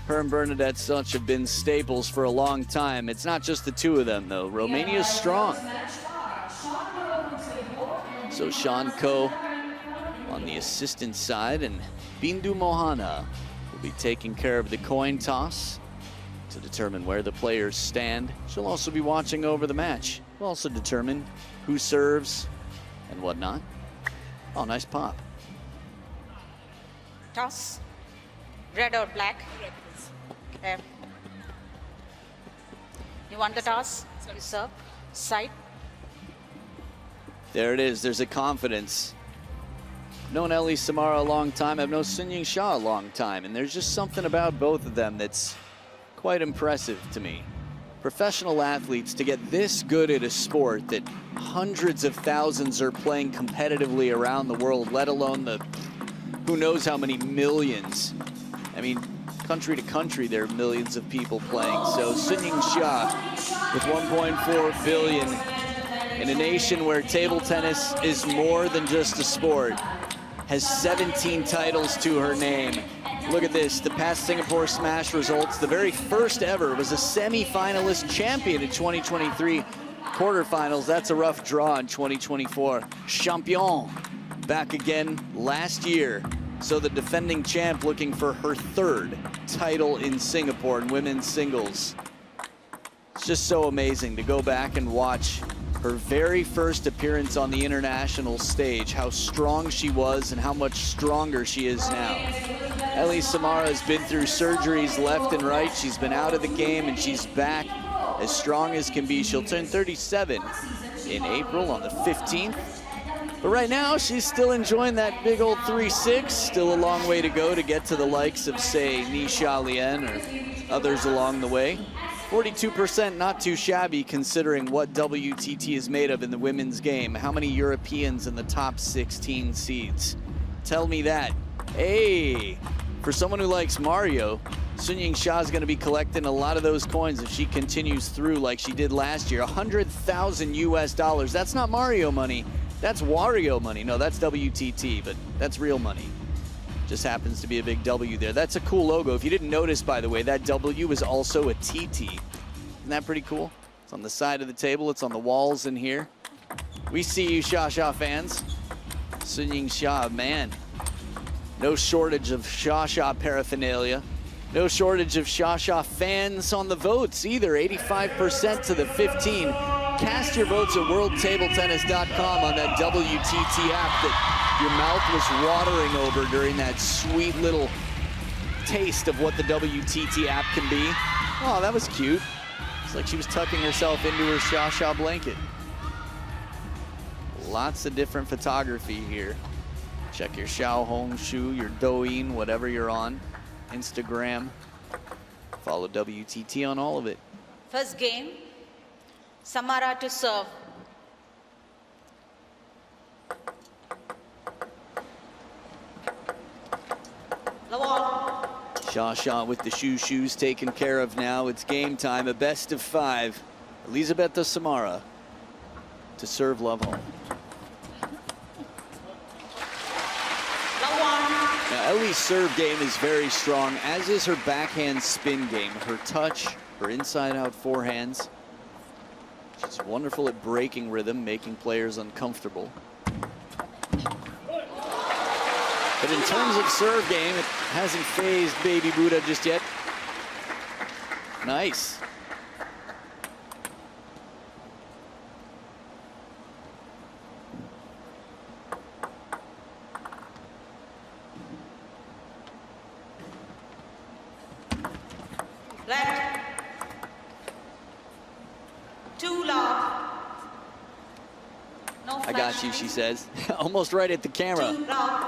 Her and Bernadette Such have been staples for a long time. It's not just the two of them, though. Romania's strong. So Sean Ko on the assistant side, and Bindu Mohana will be taking care of the coin toss to determine where the players stand. She'll also be watching over the match. We'll also determine who serves and whatnot. Oh, nice pop. Toss. Red or black? Okay. You want the toss? You serve. Side. There it is. There's a confidence. I've known Ellie Samara a long time. I've known Yingsha a long time. And there's just something about both of them that's quite impressive to me. Professional athletes to get this good at a sport that hundreds of thousands are playing competitively around the world, let alone the who knows how many millions. I mean, country to country, there are millions of people playing. So Yingsha with 1.4 billion in a nation where table tennis is more than just a sport, has 17 titles to her name. Look at this, the past Singapore Smash results, the very first ever, was a semi-finalist champion in 2023. Quarterfinals, that's a rough draw in 2024. Champion, back again last year. So the defending champ looking for her third title in Singapore in women's singles. It's just so amazing to go back and watch her very first appearance on the international stage, how strong she was and how much stronger she is now. Ellie Samara has been through surgeries left and right. She's been out of the game and she's back as strong as can be. She'll turn 37 in April on the 15th. But right now, she's still enjoying that big old 3-6. Still a long way to go to get to the likes of, say, Nisha Lien or others along the way. 42%, not too shabby considering what WTT is made of in the women's game. How many Europeans in the top 16 seeds? Tell me that. Hey, for someone who likes Mario, Yingsha is going to be collecting a lot of those coins if she continues through like she did last year. 100,000 US dollars. That's not Mario money. That's Wario money. No, that's WTT, but that's real money. Just happens to be a big W there. That's a cool logo. If you didn't notice, by the way, that W is also a TT. Isn't that pretty cool? It's on the side of the table. It's on the walls in here. We see you, Sha fans. Yingsha, man. No shortage of Sha paraphernalia. No shortage of Sha fans on the votes either. 85% to the 15. Cast your votes at worldtabletennis.com on that WTT app that your mouth was watering over during that sweet little taste of what the WTT app can be. Oh, that was cute. It's like she was tucking herself into her Sha blanket. Lots of different photography here. Check your Xiaohongshu, your Douyin, whatever you're on. Instagram. Follow WTT on all of it. First game, Samara to serve. Sha with the shoes taken care of now. It's game time, a best of 5. Elizabeta Samara to serve love home. Now, Ellie's serve game is very strong, as is her backhand spin game. Her touch, her inside-out forehands. She's wonderful at breaking rhythm, making players uncomfortable. But in terms of serve game, it hasn't phased Baby Buddha just yet. Nice. Left. 2 love. No I got you, she says. Almost right at the camera.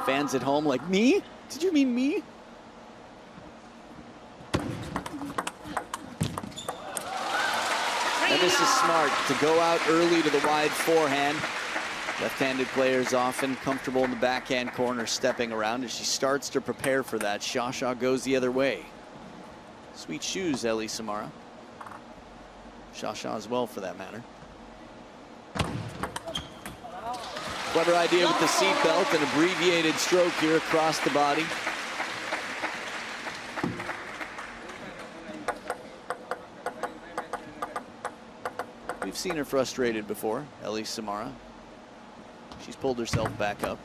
Fans at home like, me? Did you mean me? And this is smart, to go out early to the wide forehand. Left-handed players often comfortable in the backhand corner, stepping around. As she starts to prepare for that, Sha goes the other way. Sweet shoes, Ellie Samara. Sha as well, for that matter. Clever idea with the seatbelt, an abbreviated stroke here across the body. We've seen her frustrated before, Ellie Samara. She's pulled herself back up.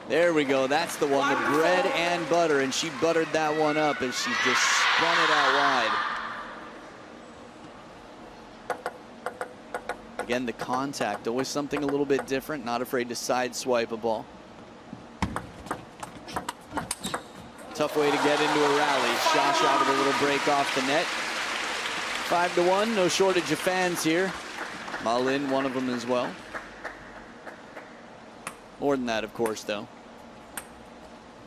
There we go. That's the one, the bread and butter, and she buttered that one up as she just spun it out wide. Again, the contact, always something a little bit different, not afraid to sideswipe a ball. Tough way to get into a rally. Shasha with a little break off the net. 5-1, no shortage of fans here. Ma Lin, one of them as well. More than that, of course, though.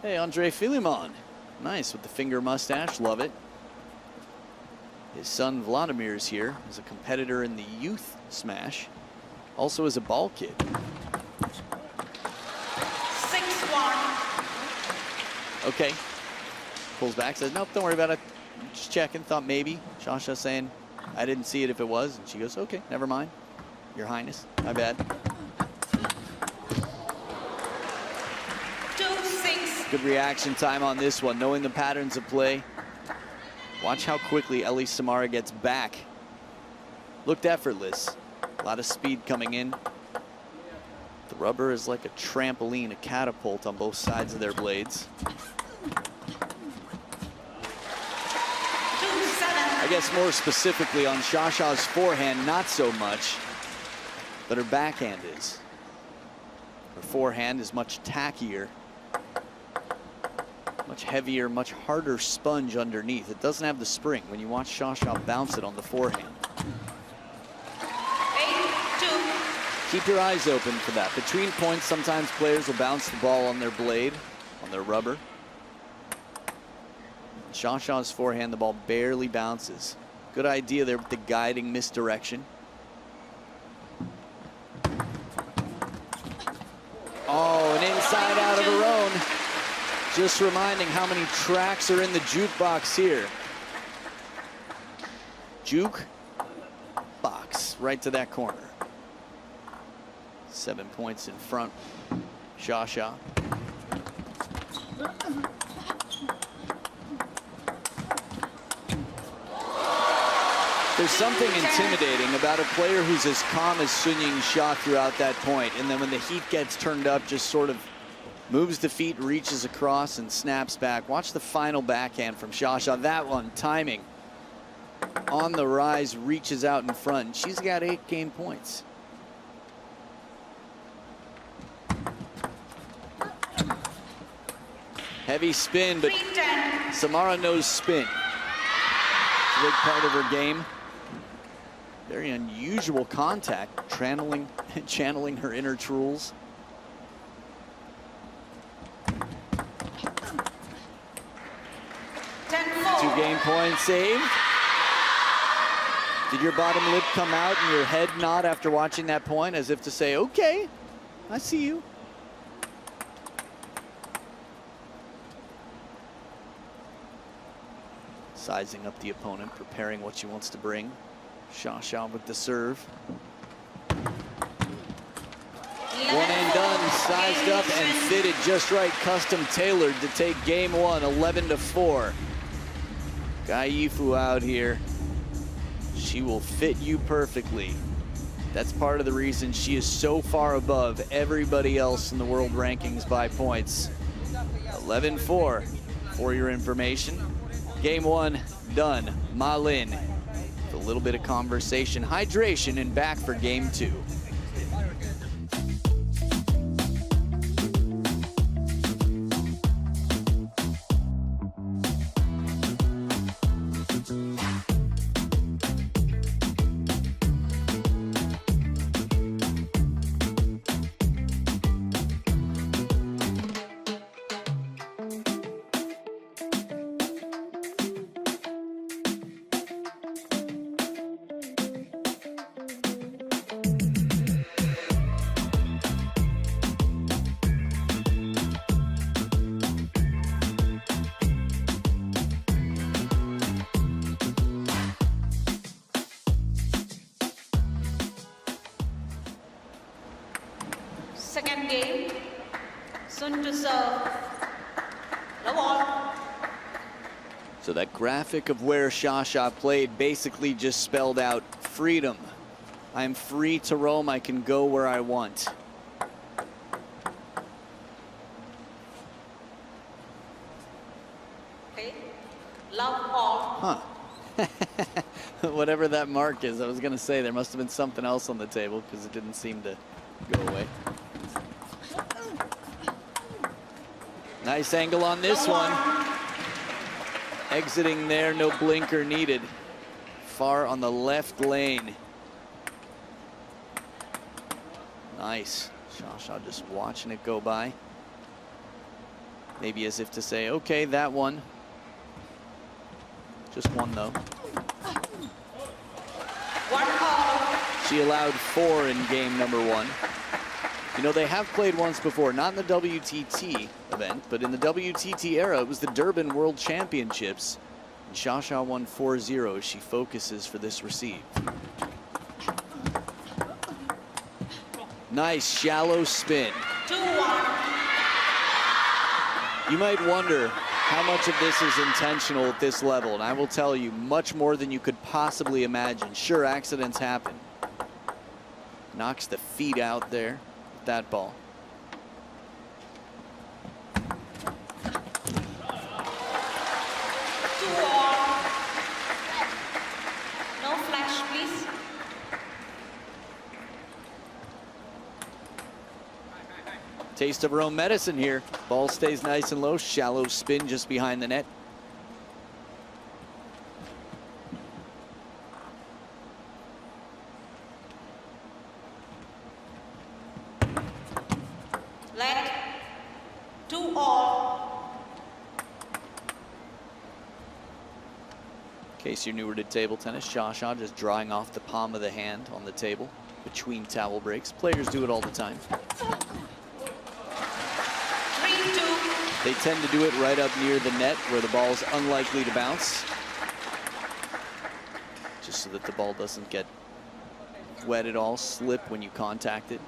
Hey, Andre Filimon. Nice with the finger mustache, love it. His son Vladimir's here as a competitor in the youth smash. Also as a ball kid. 6-1. Okay. Pulls back, says, nope, don't worry about it. Just checking, thought maybe. Shasha saying, I didn't see it if it was. And she goes, okay, never mind. Your Highness, my bad. 2-6. Good reaction time on this one, knowing the patterns of play. Watch how quickly Ellie Samara gets back. Looked effortless. A lot of speed coming in. The rubber is like a trampoline, a catapult on both sides of their blades. 2-7. I guess more specifically on Shasha's forehand, not so much, but her backhand is. Her forehand is much tackier, much heavier, much harder sponge underneath. It doesn't have the spring when you watch Shasha bounce it on the forehand. 8-2. Keep your eyes open for that. Between points, sometimes players will bounce the ball on their blade, on their rubber. Shasha's forehand, the ball barely bounces. Good idea there with the guiding misdirection. Oh, an inside out of her own. Just reminding how many tracks are in the jukebox here. Juke box right to that corner. 7 points in front. Shasha. There's something intimidating about a player who's as calm as Sun Yingsha throughout that point, and then when the heat gets turned up, just sort of moves the feet, reaches across, and snaps back. Watch the final backhand from Shasha. That one, timing. On the rise, reaches out in front. She's got 8 game points. Heavy spin, but 3-10. Samara knows spin. It's a big part of her game. Very unusual contact, channeling her inner truths. 10-4. 2 game points saved. Did your bottom lip come out and your head nod after watching that point as if to say, okay, I see you? Sizing up the opponent, preparing what she wants to bring. Shasha with the serve. 1 and done, sized up and fitted just right, custom tailored to take game 1, 11-4. Gai Yifu out here. She will fit you perfectly. That's part of the reason she is so far above everybody else in the world rankings by points. 11-4 for your information. Game 1 done. Ma Lin. A little bit of conversation, hydration, and back for game 2. Second game, Sun to serve. The ball. So that graphic of where Shasha played basically just spelled out freedom. I'm free to roam. I can go where I want. Okay. Love all. Huh. Whatever that mark is, I was going to say there must have been something else on the table because it didn't seem to go away. Nice angle on this one. Exiting there, no blinker needed. Far on the left lane. Nice. Shasha just watching it go by. Maybe as if to say, okay, that one. Just one though. She allowed 4 in game number 1. You know, they have played once before, not in the WTT event, but in the WTT era, it was the Durban World Championships. And Shasha won 4-0 as she focuses for this receive. Nice shallow spin. 2-1. You might wonder how much of this is intentional at this level, and I will tell you, much more than you could possibly imagine. Sure, accidents happen. Knocks the feet out there. That ball. No flash, please. Taste of her own medicine here. Ball stays nice and low. Shallow spin just behind the net. Let 2-all. In case you're newer to table tennis, Shasha just drawing off the palm of the hand on the table between towel breaks. Players do it all the time. 3-2. They tend to do it right up near the net where the ball's unlikely to bounce. Just so that the ball doesn't get wet at all, slip when you contact it.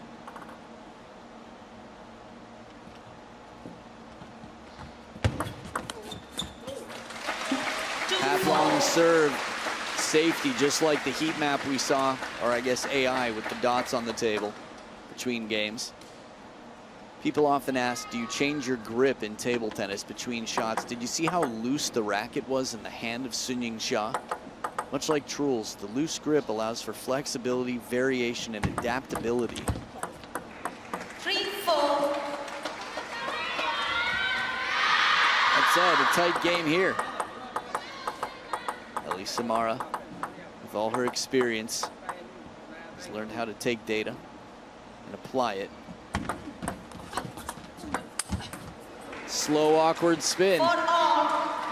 Half-long serve, safety, just like the heat map we saw, or I guess AI with the dots on the table between games. People often ask, do you change your grip in table tennis between shots? Did you see how loose the racket was in the hand of Yingsha? Much like Truls, the loose grip allows for flexibility, variation, and adaptability. 3-4. That said, a tight game here. Samara, with all her experience, has learned how to take data and apply it. Slow, awkward spin.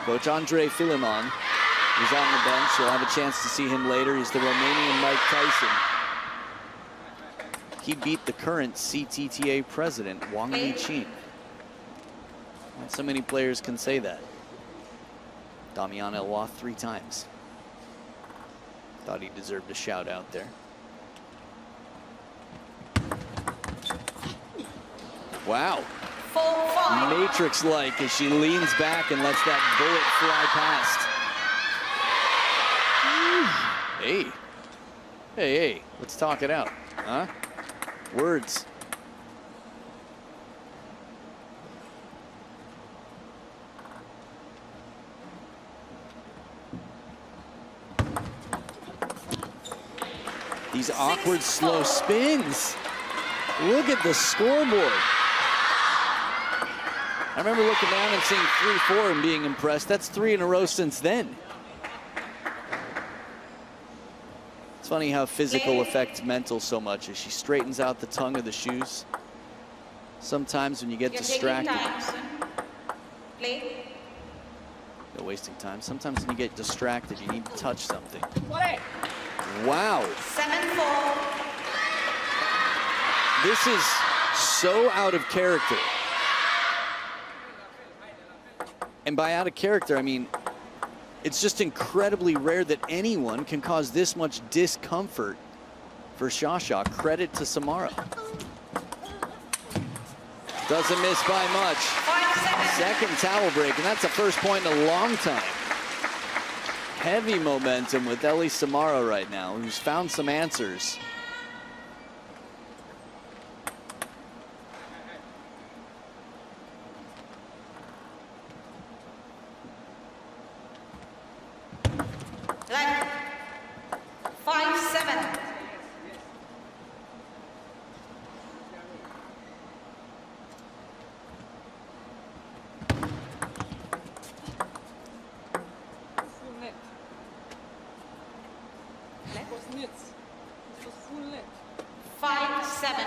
Coach Andre Philemon is on the bench. You'll have a chance to see him later. He's the Romanian Mike Tyson. He beat the current CTTA president, Wang Lichin. Not so many players can say that. Damian Elwath 3 times. Thought he deserved a shout out there. Wow. 4-5. Matrix-like as she leans back and lets that bullet fly past. Hey. Hey, let's talk it out. Huh? Words. These awkward, slow spins. Look at the scoreboard. I remember looking down and seeing 3-4 and being impressed. That's 3 in a row since then. It's funny how physical affects mental so much as she straightens out the tongue of the shoes. Sometimes when you get distracted. Play. No wasting time. Sometimes when you get distracted, you need to touch something. Wow. 7-4. This is so out of character. And by out of character, I mean, it's just incredibly rare that anyone can cause this much discomfort for Shasha. Credit to Samara. Doesn't miss by much. 5-7. Second towel break, and that's the first point in a long time. heavy momentum with Ellie Samara right now, who's found some answers. Like 5-7. Full net. It was net. It was full net. 5-7.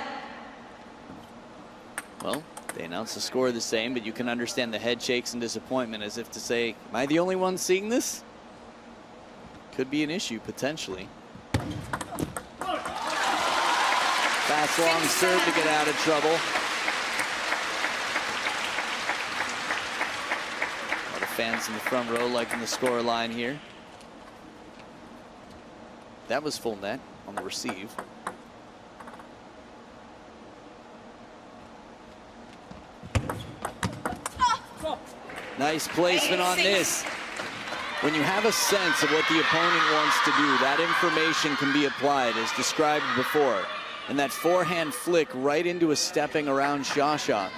Well, they announced the score the same, but you can understand the head shakes and disappointment, as if to say, am I the only one seeing this? Could be an issue, potentially. Fast long serve to get out of trouble. A lot of fans in the front row liking the score line here. That was full net on the receive. Nice placement on this. When you have a sense of what the opponent wants to do, that information can be applied as described before. And that forehand flick right into a stepping around Shasha.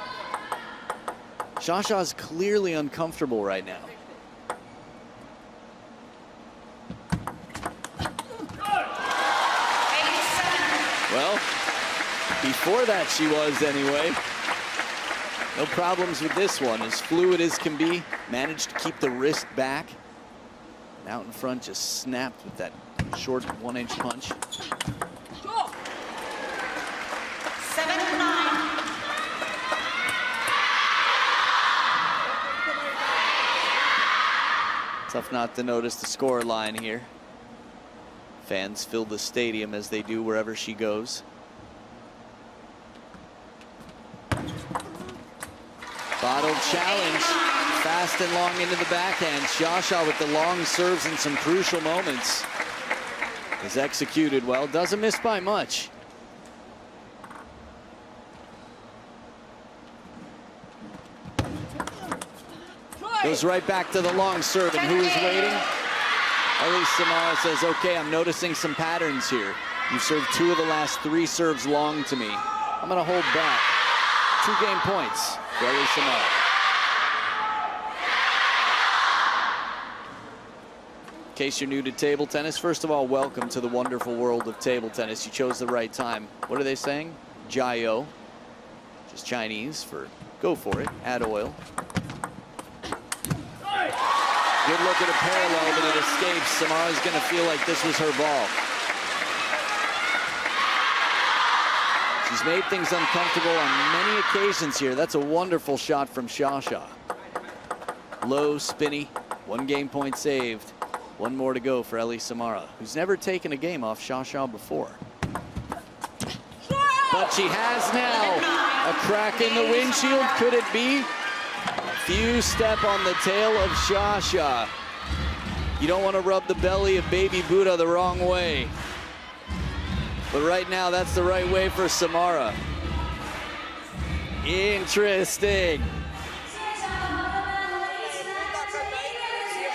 Shasha's clearly uncomfortable right now. Well, before that she was anyway. No problems with this one, as fluid as can be. Managed to keep the wrist back. And out in front, just snapped with that short 1-inch punch. 7-9. Tough not to notice the score line here. Fans fill the stadium as they do wherever she goes. Bottled challenge, fast and long into the backhand. Shasha with the long serves in some crucial moments. Is executed well, doesn't miss by much. Goes right back to the long serve, and who is waiting? Ellie Samara says, okay, I'm noticing some patterns here. You've served 2 of the last 3 serves long to me. I'm gonna hold back. 2 game points for Ellie Samara. In case you're new to table tennis, first of all, welcome to the wonderful world of table tennis. You chose the right time. What are they saying? Jiao, which is Chinese for go for it, add oil. Good look at a parallel, but it escapes. Samara's going to feel like this was her ball. She's made things uncomfortable on many occasions here. That's a wonderful shot from Shasha. Low, spinny, 1 game point saved. 1 more to go for Ellie Samara, who's never taken a game off Shasha before. But she has now. A crack in the windshield, could it be? Few step on the tail of Shasha. You don't want to rub the belly of baby Buddha the wrong way. But right now, that's the right way for Samara. Interesting.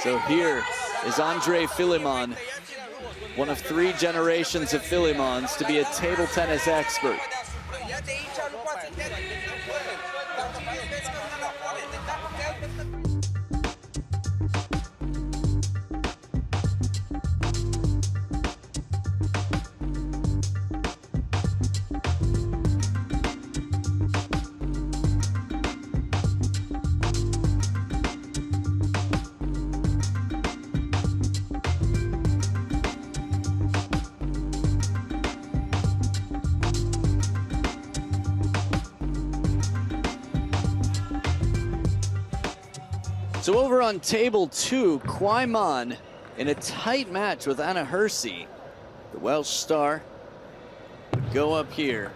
So here is Andre Philemon, one of 3 generations of Philemons to be a table tennis expert. So over on table 2, Kwaiman in a tight match with Anna Hersey. The Welsh star would go up here.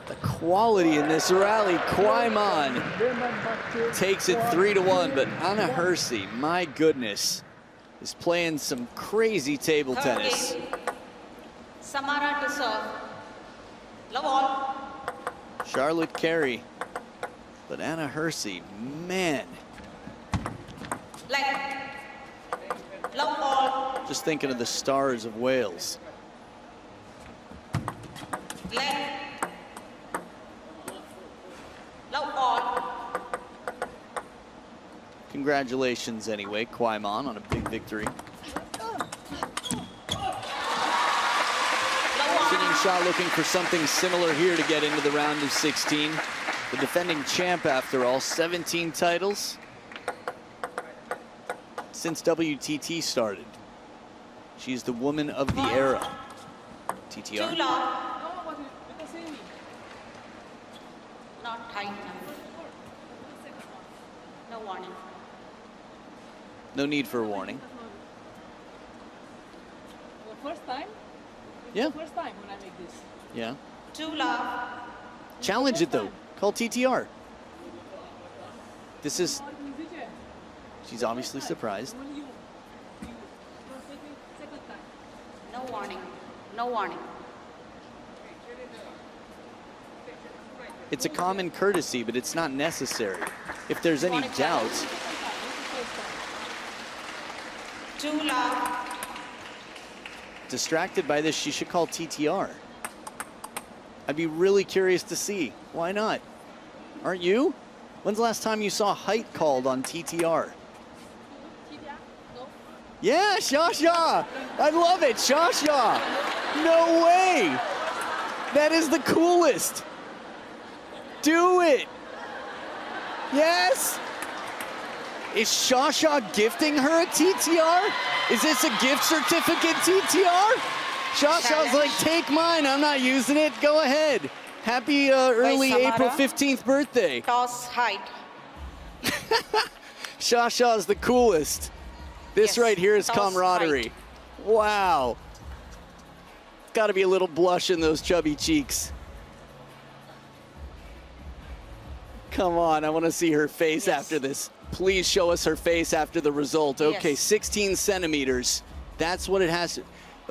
The quality in this rally, Kwaiman takes it 3-1, but Anna Hersey, my goodness, is playing some crazy table tennis. Samara to serve. Love all. Charlotte Carey. But Anna Hersey, man. Like leg, low ball, Just thinking of the stars of Wales. leg, low ball, Congratulations anyway, Kwaimon, on a big victory. Yingsha looking for something similar here to get into the round of 16. The defending champ, after all, 17 titles since WTT started. She's the woman of the era. too TTR. long, No, but you can see me. not tight enough. No warning. No need for a warning. The first time? Yeah, First time when I make this. yeah. Too long, Challenge it though. Call TTR. This is, she's obviously surprised. When you second time. no warning, no warning. It's a common courtesy, but it's not necessary. If there's any doubt, Too long, distracted by this, she should call TTR. I'd be really curious to see. Why not? Aren't you? When's the last time you saw height called on TTR? Yeah, Shasha! I love it, Shasha! No way! That is the coolest! Do it! Yes! Is Shasha gifting her a TTR? Is this a gift certificate TTR? Shasha's like, take mine, I'm not using it, go ahead. Happy early Samara. April 15th birthday. toss height, Shasha's the coolest. This Yes, right here is toss camaraderie. height. Wow. Gotta be a little blush in those chubby cheeks. Come on, I want to see her face Yes. after this. Please show us her face after the result. Okay, Yes. 16 centimeters. That's what it has to.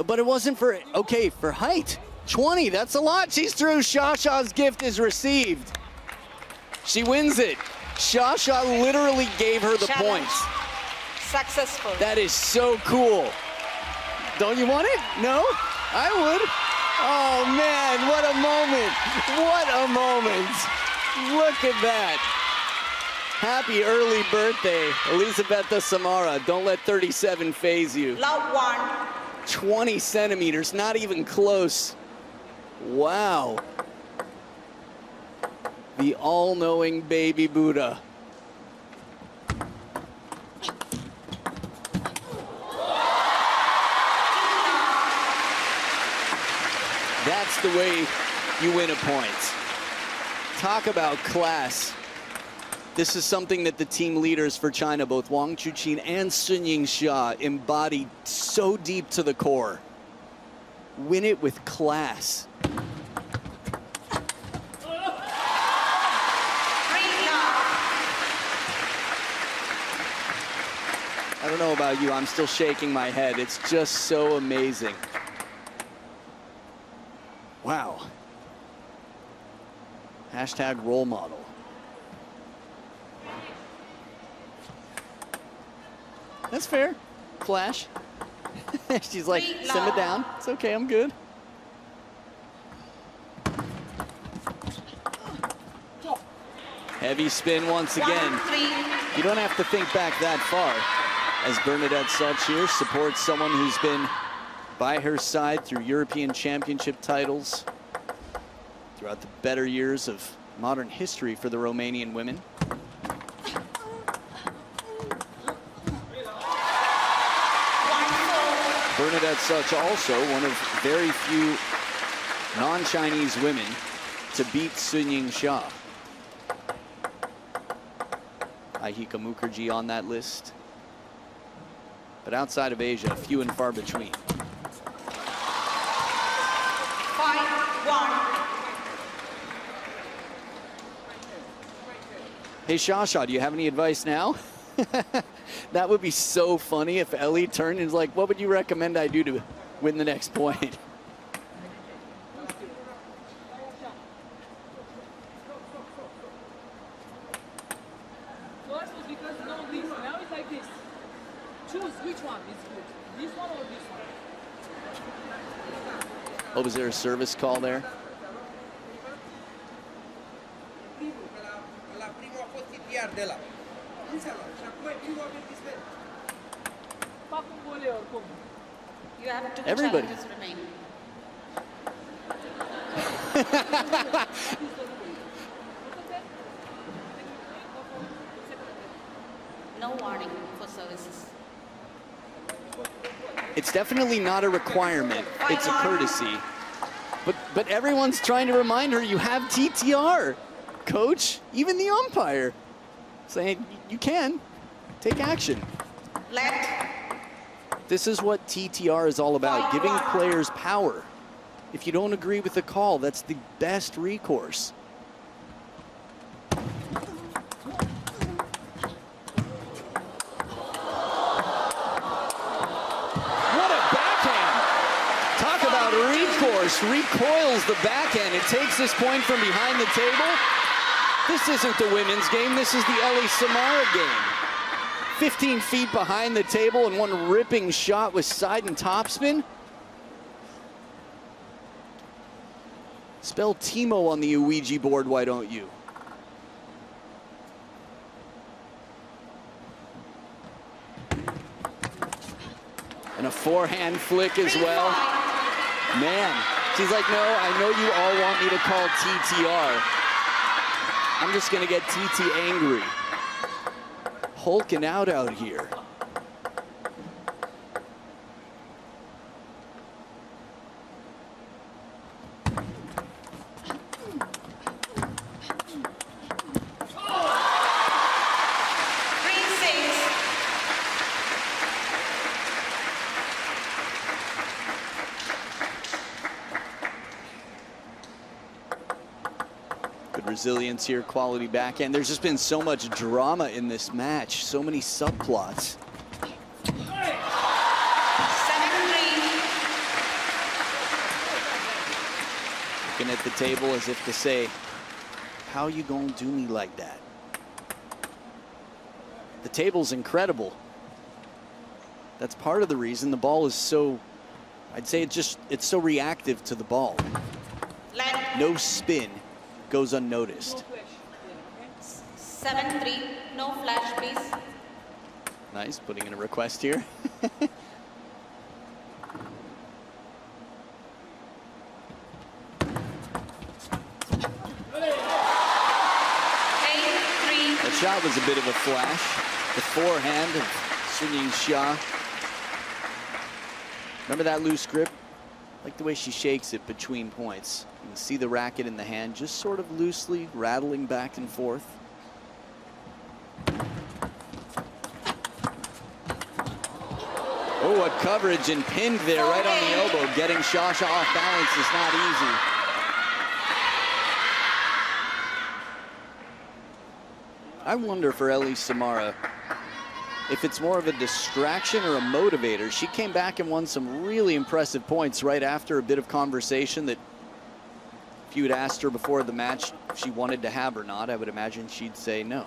But it wasn't for, okay, for height. 20, that's a lot. She's through. Shasha's gift is received. She wins it. Shasha literally gave her the Challenge. points. successful. That is so cool. Don't you want it? No? I would. Oh man, what a moment. What a moment. Look at that. Happy early birthday, Elizabeta Samara. Don't let 37 phase you. Low one, 20 centimeters, not even close. Wow. The all-knowing baby Buddha. That's the way you win a point. Talk about class. This is something that the team leaders for China, both Wang Chuqin and Sun Yingsha, embodied so deep to the core. Win it with class. 3 long, I don't know about you, I'm still shaking my head. It's just so amazing. Wow. Hashtag role model. That's fair. Flash. She's like, simmer down. It's okay, I'm good. Heavy spin once again. 1, 3, You don't have to think back that far. As Bernadette Such here supports someone who's been by her side through European Championship titles throughout the better years of modern history for the Romanian women. 1, 4, Bernadette Such also one of very few non-Chinese women to beat Sun Yingsha. Ahika Mukherjee on that list. But outside of Asia, few and far between. 5, 1. Hey, Shasha, do you have any advice now? That would be so funny if Ellie turned and was like, what would you recommend I do to win the next point? First was because no this, now it's like this. choose which one is good. This one or this one? Oh, was there a service call there? Pa cum volei oricum. You have two Everybody. challenges remain. No warning for services. It's definitely not a requirement. It's a courtesy. But everyone's trying to remind her you have TTR, coach, even the umpire, saying you can take action. Let. This is what TTR is all about, giving players power. If you don't agree with the call, that's the best recourse. What a backhand! Talk about recourse, recoils the backhand. It takes this point from behind the table. This isn't the women's game, this is the Ellie Samara game. 15 feet behind the table and one ripping shot with side and topspin. Spell Timo on the Ouija board, why don't you? And a forehand flick as well. Man, she's like, no, I know you all want me to call TTR. I'm just gonna get TT angry. Hulking out here. Good resilience here, quality backhand. There's just been so much drama in this match, so many subplots. 7-3. Looking at the table as if to say, how you gonna do me like that? The table's incredible. That's part of the reason the ball is so, I'd say it's so reactive to the ball. Let. No spin goes unnoticed. 7-3. No flash, please. Nice, putting in a request here. 8-3. That shot was a bit of a flash. The forehand of Yingsha. Remember that loose grip? I like the way she shakes it between points. You can see the racket in the hand, just sort of loosely rattling back and forth. Oh, what coverage and pinned there right on the elbow. Getting Shasha off balance is not easy. I wonder for Ellie Samara if it's more of a distraction or a motivator. She came back and won some really impressive points right after a bit of conversation that if you had asked her before the match if she wanted to have or not, I would imagine she'd say no.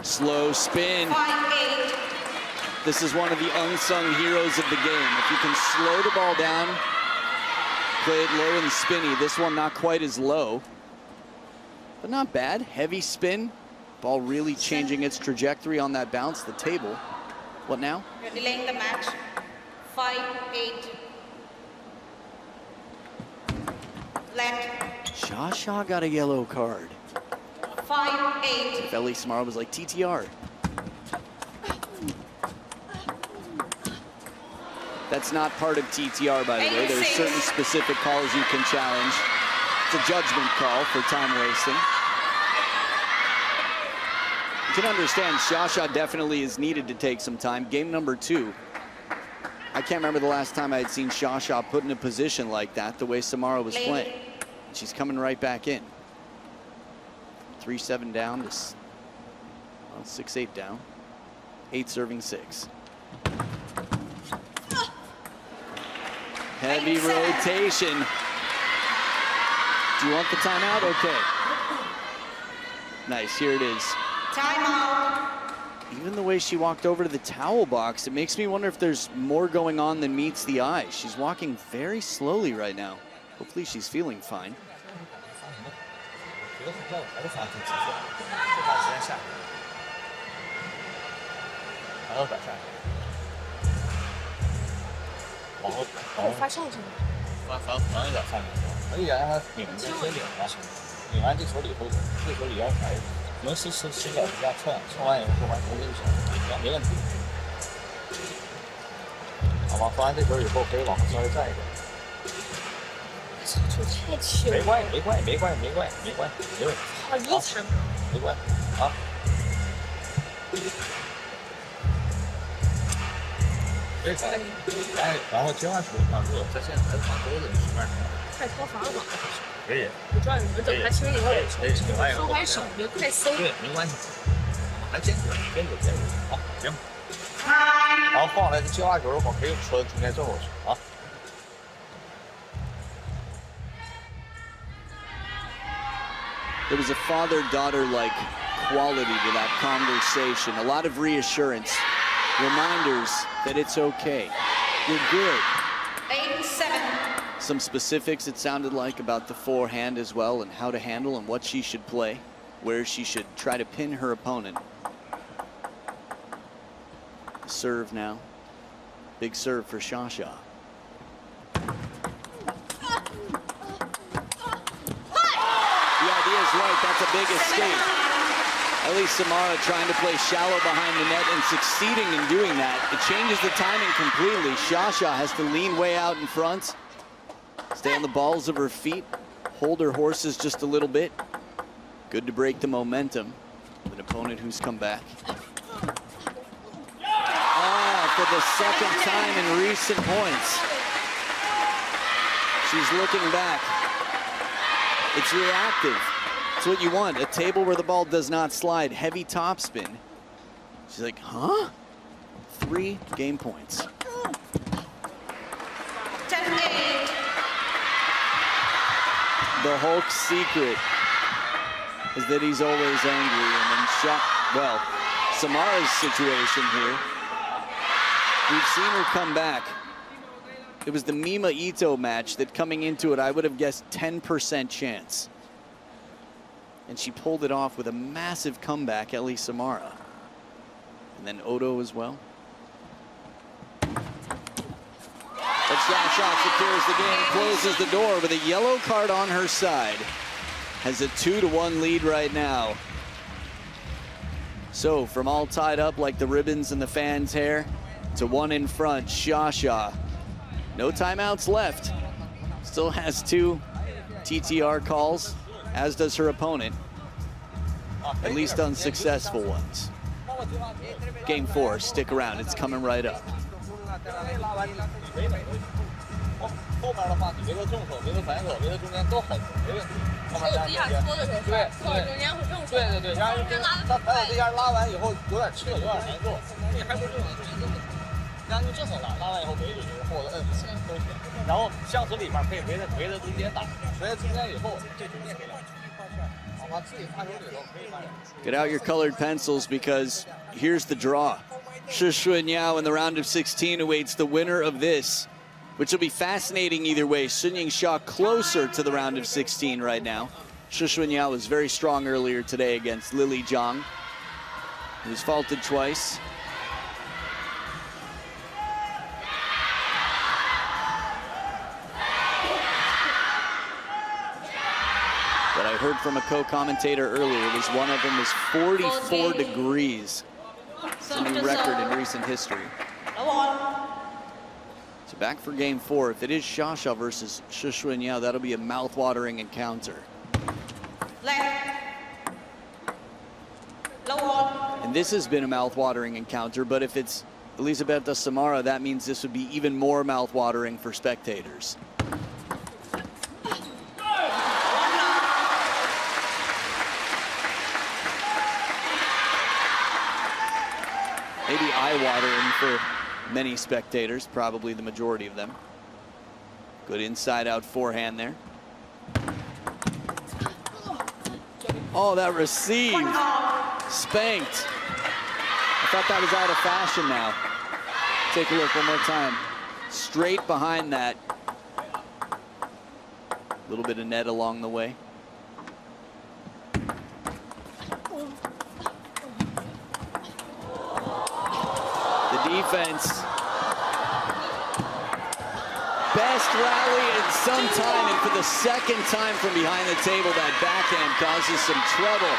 Slow spin. 5-8. This is one of the unsung heroes of the game. If you can slow the ball down, play it low and spinny. This one not quite as low, but not bad. Heavy spin. Ball really changing its trajectory on that bounce. The table. What now? You're delaying the match. 5-8. Let. Shasha got a yellow card. 5-8. If Ellie Samara was like TTR. That's not part of TTR, by the way. There's certain specific calls you can challenge. It's a judgment call for time wasting. You can understand Shasha definitely is needed to take some time. Game number 2. I can't remember the last time I had seen Shasha put in a position like that, the way Samara was playing. She's coming right back in. 3-7 down to 6-8 down. 8 serving 6. Heavy rotation. Do you want the timeout? Okay. Nice, here it is. Timeout. Even the way she walked over to the towel box, it makes me wonder if there's more going on than meets the eye. She's walking very slowly right now. Hopefully she's feeling fine. There was a father-daughter-like quality to that conversation. A lot of reassurance, reminders that it's okay. You're good. 8-7. Some specifics, it sounded like, about the forehand as well and how to handle and what she should play, where she should try to pin her opponent. Serve now. Big serve for Shasha. The idea is right, that's a big escape. Samara trying to play shallow behind the net and succeeding in doing that. It changes the timing completely. Shasha has to lean way out in front, stay on the balls of her feet, hold her horses just a little bit. Good to break the momentum of an opponent who's come back. For the second time in recent points. She's looking back. It's reactive. It's what you want, a table where the ball does not slide, heavy topspin. She's like, huh? 3 game points. 10-8. The Hulk's secret is that he's always angry, and then well, Samara's situation here, we've seen her come back. It was the Mima Ito match that coming into it, I would have guessed 10% chance. And she pulled it off with a massive comeback, Samara. And then Odo as well. But Shasha secures the game, closes the door with a yellow card on her side. Has a 2-1 lead right now. So from all tied up like the ribbons in the fans' hair to 1 in front, Shasha. No timeouts left. Still has 2 TTR calls, as does her opponent. At least unsuccessful ones. Game 4, stick around, it's coming right up. Get out your colored pencils because here's the draw. Shi Shunyan in the round of 16 awaits the winner of this, which will be fascinating either way. Yingsha closer to the round of 16 right now. Shi Shunyan was very strong earlier today against Lily Zhang. He was faulted twice. What I heard from a co-commentator earlier was one of them was 44 degrees. It's a new record in recent history. So back for game 4. If it is Shasha versus Shi Shunyan, that'll be a mouth-watering encounter. And this has been a mouth-watering encounter, but if it's Elizabeta Samara, that means this would be even more mouth-watering for spectators. Maybe eye-watering for many spectators, probably the majority of them. Good inside-out forehand there. Oh, that receive. Spanked. I thought that was out of fashion now. Take a look one more time. Straight behind that. A little bit of net along the way. The defense. Best rally in some time, and for the second time from behind the table, that backhand causes some trouble.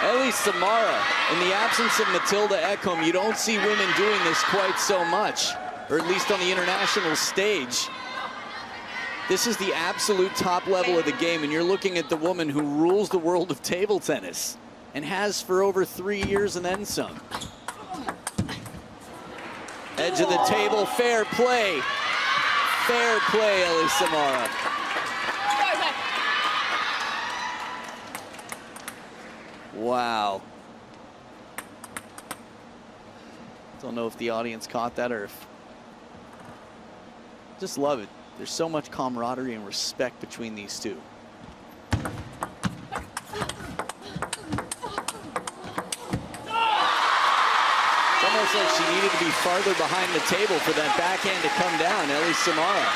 Ellie Samara, in the absence of Matilda Ekholm, you don't see women doing this quite so much, or at least on the international stage. This is the absolute top level of the game, and you're looking at the woman who rules the world of table tennis, and has for over 3 years and then some. Edge of the table, fair play. Fair play, Ellie Samara. Wow. Don't know if the audience caught that or if... Just love it. There's so much camaraderie and respect between these two. It's almost like she needed to be farther behind the table for that backhand to come down, Ellie Samara.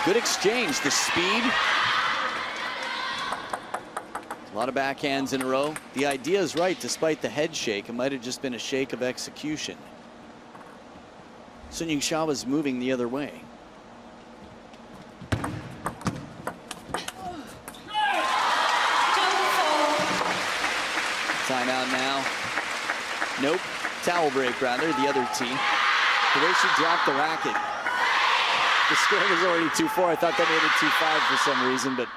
Good exchange, the speed. A lot of backhands in a row. The idea is right, despite the head shake. It might have just been a shake of execution. Sun Yingsha was moving the other way. Timeout now. Nope. Towel break, rather, the other team. The way she dropped the racket. The score was already 2-4. I thought that made it 2-5 for some reason, but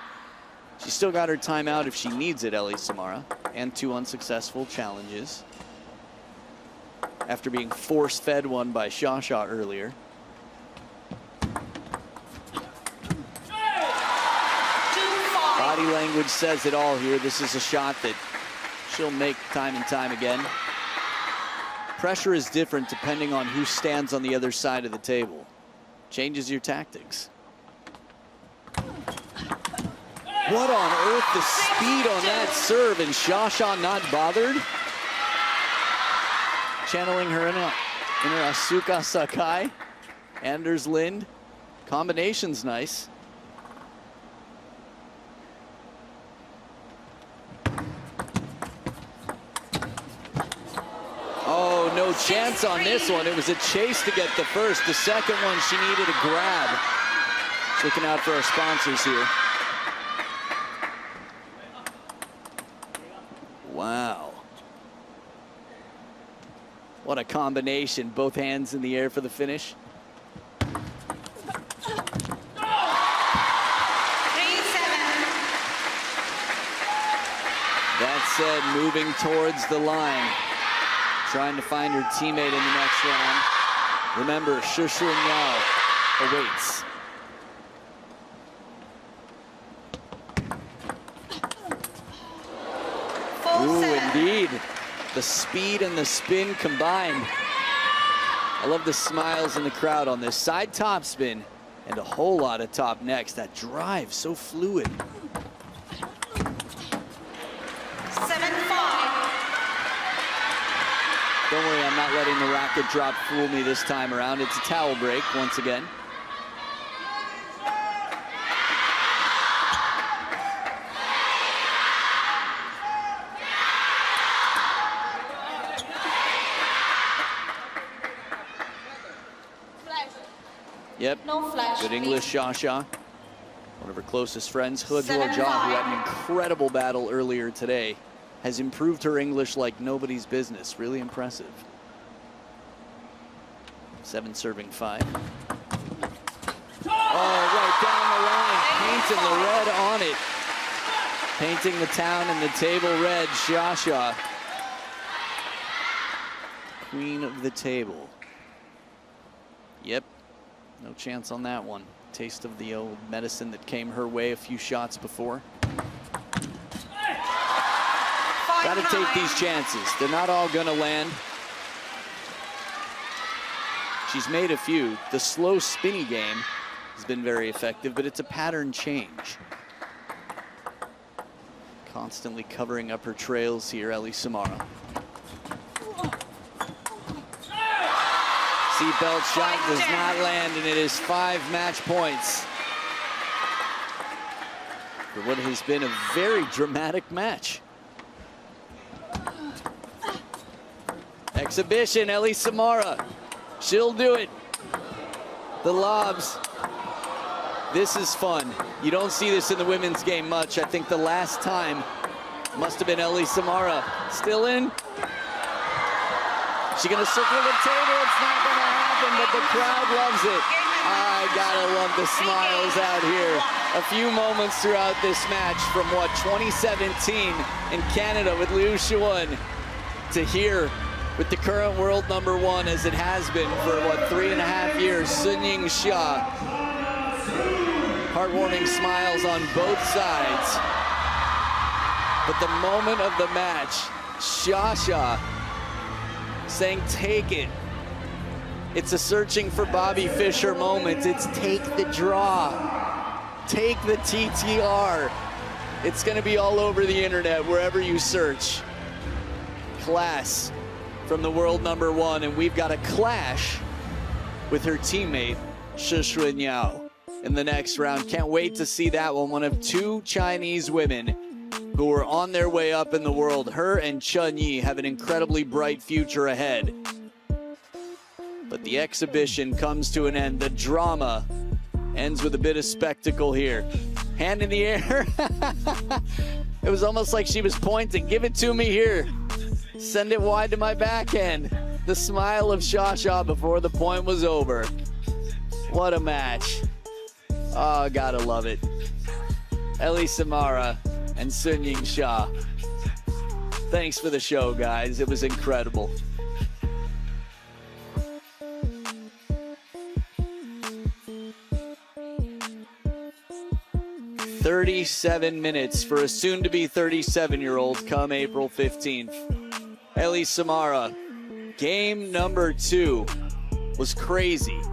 she still got her timeout if she needs it, Ellie Samara, and 2 unsuccessful challenges after being force-fed one by Shasha earlier. Body language says it all here. This is a shot that she'll make time and time again. Pressure is different depending on who stands on the other side of the table. Changes your tactics. What on earth, the speed on that serve, and Shasha not bothered? Channeling her inner Asuka Sakai. Anders Lind. Combination's nice. Oh, no chance on this one. It was a chase to get the first. The second one, she needed a grab. Looking out for our sponsors here. Wow. What a combination. Both hands in the air for the finish. 3-7. That said, moving towards the line. Trying to find her teammate in the next round. Remember, Shushu Yao awaits. Ooh, indeed. The speed and the spin combined. I love the smiles in the crowd on this side top spin and a whole lot of top next. That drive, so fluid. 7-5. Don't worry, I'm not letting the racket drop fool me this time around. It's a towel break once again. Yep, No flash, good English, Shasha. One of her closest friends, He Georgia, who had an incredible battle earlier today, has improved her English like nobody's business. Really impressive. 7 serving 5. Oh, right down the line, painting the red on it. Painting the town and the table red, Shasha. Queen of the table. Yep. No chance on that one. Taste of the old medicine that came her way a few shots before. Got to take these chances. They're not all going to land. She's made a few. The slow spinny game has been very effective, but it's a pattern change. Constantly covering up her trails here, Ellie Samara. Seatbelt shot does not land, and it is 5 match points for what has been a very dramatic match. Exhibition, Ellie Samara. She'll do it. The lobs. This is fun. You don't see this in the women's game much. I think the last time must have been Ellie Samara. Still in. She gonna circle the table. It's not gonna happen, but the crowd loves it. I gotta love the smiles out here. A few moments throughout this match from 2017 in Canada with Liu Shiwen to here with the current world #1 as it has been for 3.5 years, Yingsha. Heartwarming smiles on both sides. But the moment of the match, Shasha saying, take it. It's a searching for Bobby Fischer moment. It's take the draw. Take the TTR. It's gonna be all over the internet, wherever you search. Class from the world #1, and we've got a clash with her teammate, Shushun Yao, in the next round. Can't wait to see that one. One of 2 Chinese women who are on their way up in the world. Her and Chun Yi have an incredibly bright future ahead. But the exhibition comes to an end. The drama ends with a bit of spectacle here. Hand in the air. It was almost like she was pointing. Give it to me here. Send it wide to my backhand. The smile of Shasha before the point was over. What a match. Oh, gotta love it. Ellie Samara and Sun Yingsha. Thanks for the show, guys. It was incredible. "37 minutes for a soon-to-be 37-year-old come April 15th. Ellie Samara, game #2 was crazy.